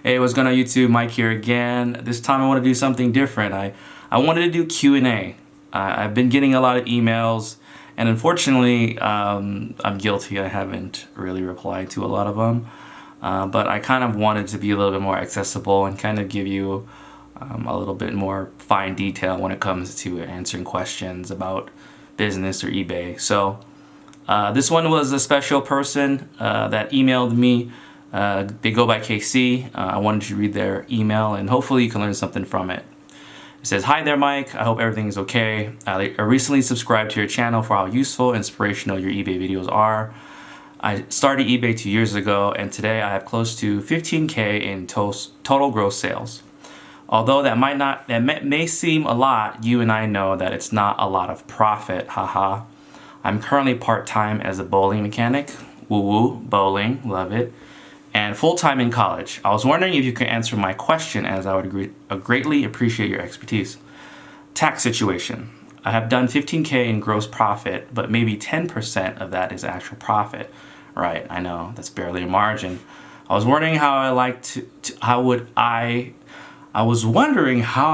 Hey, what's going on YouTube? Mike here again. This time I want to do something different. I wanted to do Q&A. I've been getting a lot of emails, and unfortunately, I'm guilty. I haven't really replied to a lot of them. But I kind of wanted to be a little bit more accessible and kind of give you a little bit more fine detail when it comes to answering questions about business or eBay. So this one was a special person that emailed me. They go by KC. I wanted to read their email and hopefully you can learn something from it. It says, "Hi there, Mike. I hope everything is okay. I recently subscribed to your channel for how useful and inspirational your eBay videos are. I started eBay 2 years ago, and today I have close to 15K in total gross sales. Although that may seem a lot, you and I know that it's not a lot of profit, haha. I'm currently part-time as a bowling mechanic, woo-woo, bowling, love it, and full-time in college. I was wondering if you could answer my question, as I would greatly appreciate your expertise. Tax situation. I have done 15K in gross profit, but maybe 10% of that is actual profit. Right, I know, that's barely a margin. I was wondering how I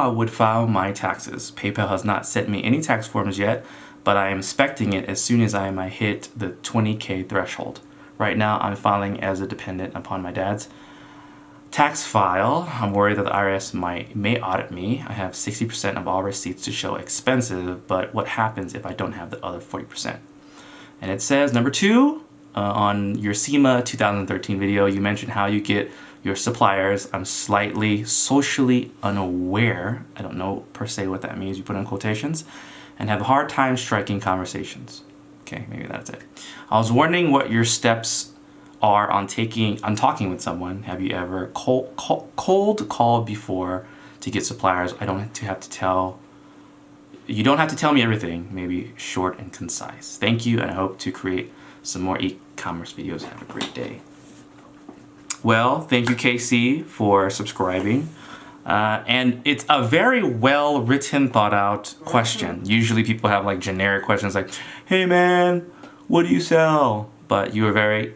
would file my taxes. PayPal has not sent me any tax forms yet, but I am expecting it as soon as I might hit the 20K threshold. Right now, I'm filing as a dependent upon my dad's tax file. I'm worried that the IRS may audit me. I have 60% of all receipts to show expenses, but what happens if I don't have the other 40%? And it says, number 2, on your SEMA 2013 video, you mentioned how you get your suppliers. I'm slightly socially unaware. I don't know per se what that means. You put in quotations. And have a hard time striking conversations. Okay, maybe that's it. I was wondering what your steps are on talking with someone. Have you ever cold called before to get suppliers? You don't have to tell me everything. Maybe short and concise. Thank you, and I hope to create some more e-commerce videos. Have a great day." Well, thank you, KC, for subscribing. And it's a very well written, thought out question. Usually people have like generic questions like, "Hey man, what do you sell?" But you were very,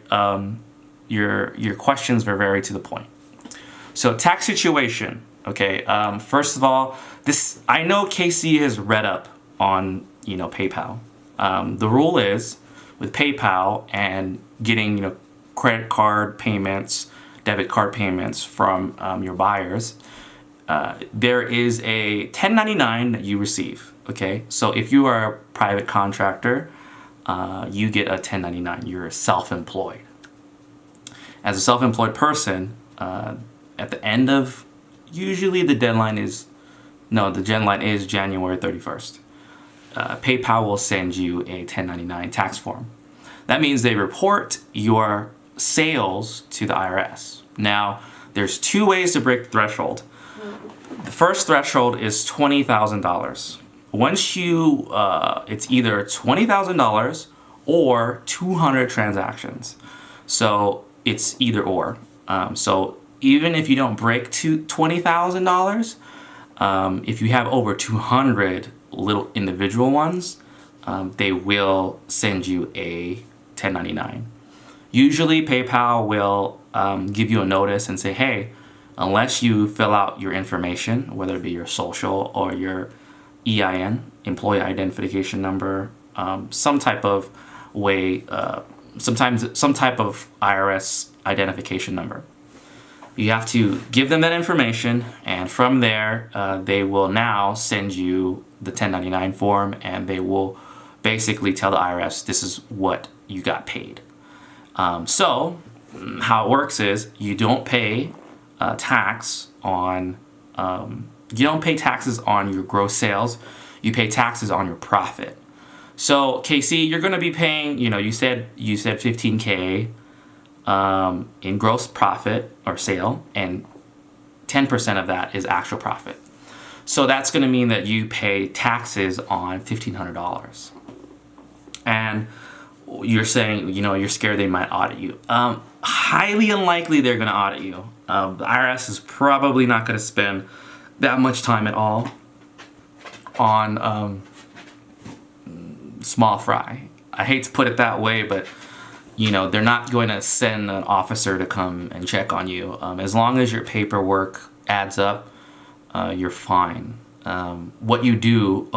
your questions were very to the point. So tax situation, okay. First of all, I know KC has read up on, PayPal. The rule is with PayPal and getting, credit card payments, debit card payments from your buyers, there is a 1099 that you receive, okay? So if you are a private contractor, you get a 1099. You're self-employed. As a self-employed person, at the end of, usually the deadline is January 31st. PayPal will send you a 1099 tax form. That means they report your sales to the IRS. Now, there's 2 ways to break the threshold. The first threshold is $20,000. Once it's either $20,000 or 200 transactions. So it's either or. So even if you don't break to $20,000, if you have over 200 little individual ones, they will send you a 1099. Usually PayPal will give you a notice and say, "Hey, unless you fill out your information, whether it be your social or your EIN, employee identification number, some type of way, sometimes some type of IRS identification number. You have to give them that information, and from there, they will now send you the 1099 form, and they will basically tell the IRS this is what you got paid. So how it works is you don't pay taxes on your gross sales. You pay taxes on your profit. So KC, you're going to be paying, you said 15K in gross profit or sale, and 10% of that is actual profit. So that's going to mean that you pay taxes on $1,500. And you're saying, you're scared they might audit you. Highly unlikely they're going to audit you. The IRS is probably not going to spend that much time at all on small fry. I hate to put it that way, but they're not going to send an officer to come and check on you. As long as your paperwork adds up, you're fine. What you do,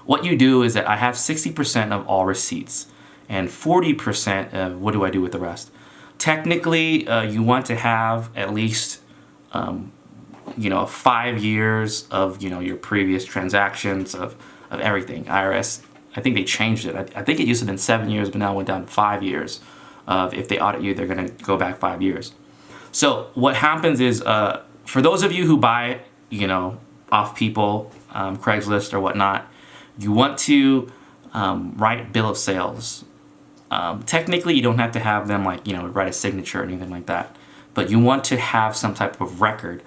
what you do is that I have 60% of all receipts and 40% of what do I do with the rest. Technically, you want to have at least 5 years of your previous transactions of everything. IRS, I think they changed it. I think it used to have been 7 years, but now it went down to 5 years. If they audit you, they're going to go back 5 years. So what happens is, for those of you who buy, off people, Craigslist or whatnot, you want to write bill of sales. Technically, you don't have to have them write a signature or anything like that, but you want to have some type of record,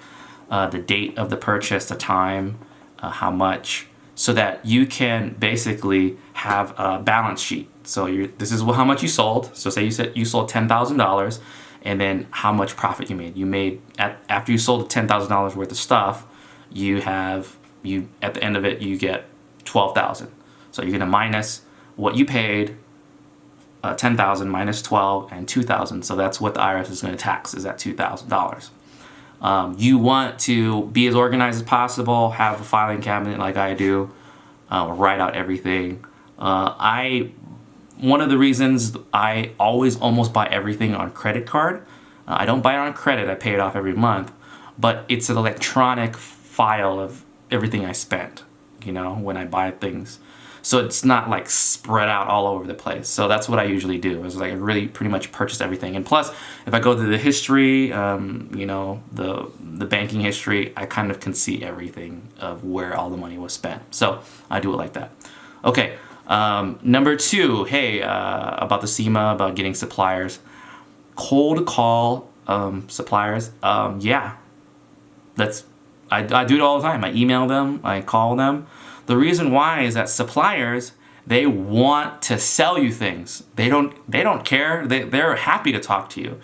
the date of the purchase, the time, how much, so that you can basically have a balance sheet. So this is how much you sold. So say you sold $10,000, and then how much profit you made. You made after you sold $10,000 worth of stuff, at the end of it you get $12,000. So you're gonna minus what you paid, 10,000 minus 12 and 2,000. So that's what the IRS is going to tax, is at $2,000. You want to be as organized as possible, have a filing cabinet like I do, write out everything. One of the reasons I always almost buy everything on credit card. I don't buy it on credit, I pay it off every month, but it's an electronic file of everything I spent, when I buy things. So it's not spread out all over the place. So that's what I usually do, is I really pretty much purchase everything. And plus, if I go to the history, the banking history, I kind of can see everything of where all the money was spent. So I do it like that. Okay, number 2, about the SEMA, about getting suppliers. Cold call suppliers. I do it all the time. I email them, I call them. The reason why is that suppliers, they want to sell you things. They don't care. They're happy to talk to you.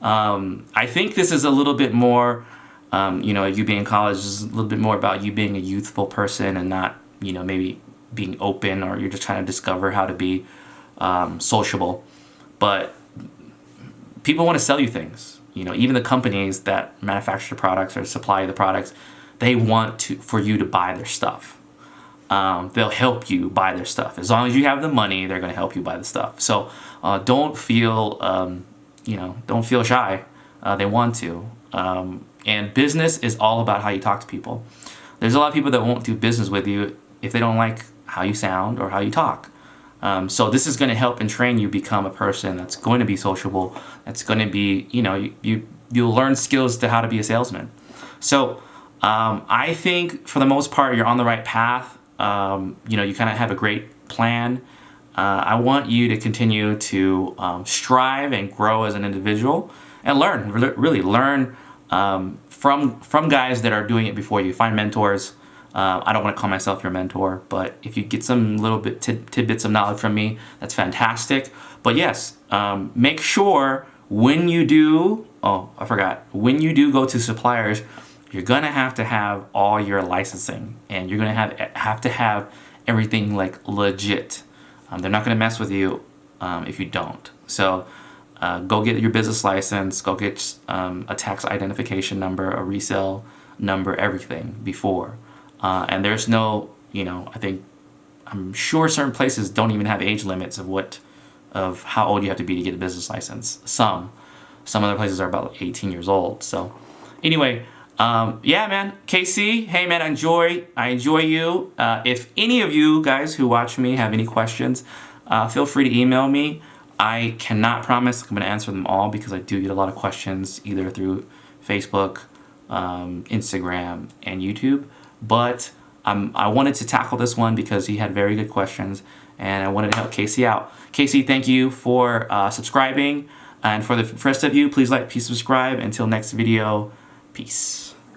I think this is a little bit more, you being in college is a little bit more about you being a youthful person and not, maybe being open, or you're just trying to discover how to be sociable. But people want to sell you things. Even the companies that manufacture the products or supply the products, they want for you to buy their stuff. They'll help you buy their stuff. As long as you have the money, they're going to help you buy the stuff. So don't feel shy. They want to. And business is all about how you talk to people. There's a lot of people that won't do business with you if they don't like how you sound or how you talk. So this is going to help and train you become a person that's going to be sociable. That's going to be, you'll learn skills to how to be a salesman. So I think for the most part, you're on the right path. You kind of have a great plan. I want you to continue to strive and grow as an individual and learn, really learn from guys that are doing it before you. Find mentors. I don't want to call myself your mentor, but if you get some little bit tidbits of knowledge from me, that's fantastic. But yes, make sure when you do, when you do go to suppliers, you're going to have all your licensing, and you're going to have to have everything legit. They're not going to mess with you if you don't. So go get your business license, go get a tax identification number, a resale number, everything before. And there's no, I'm sure certain places don't even have age limits of how old you have to be to get a business license. Some other places are about 18 years old. So anyway, man, KC, hey man, I enjoy you. If any of you guys who watch me have any questions, feel free to email me. I cannot promise I'm going to answer them all, because I do get a lot of questions either through Facebook, Instagram, and YouTube. But I wanted to tackle this one because he had very good questions, and I wanted to help Casey out. Casey, thank you for subscribing. And for the rest of you, please like, please subscribe. Until next video, peace.